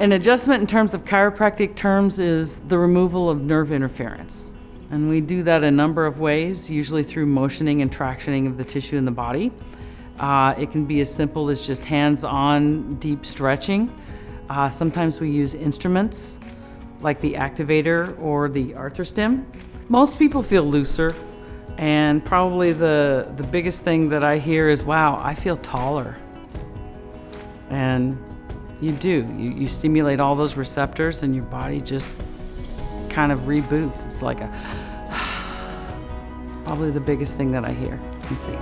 An adjustment in terms of chiropractic terms is the removal of nerve interference. And we do that a number of ways, usually through motioning and tractioning of the tissue in the body. It can be as simple as just hands-on deep stretching. Sometimes we use instruments like the activator or the arthrostim. Most people feel looser, and probably the biggest thing that I hear is, wow, I feel taller. And you do. You stimulate all those receptors and your body just kind of reboots. It's like it's probably the biggest thing that I hear and see.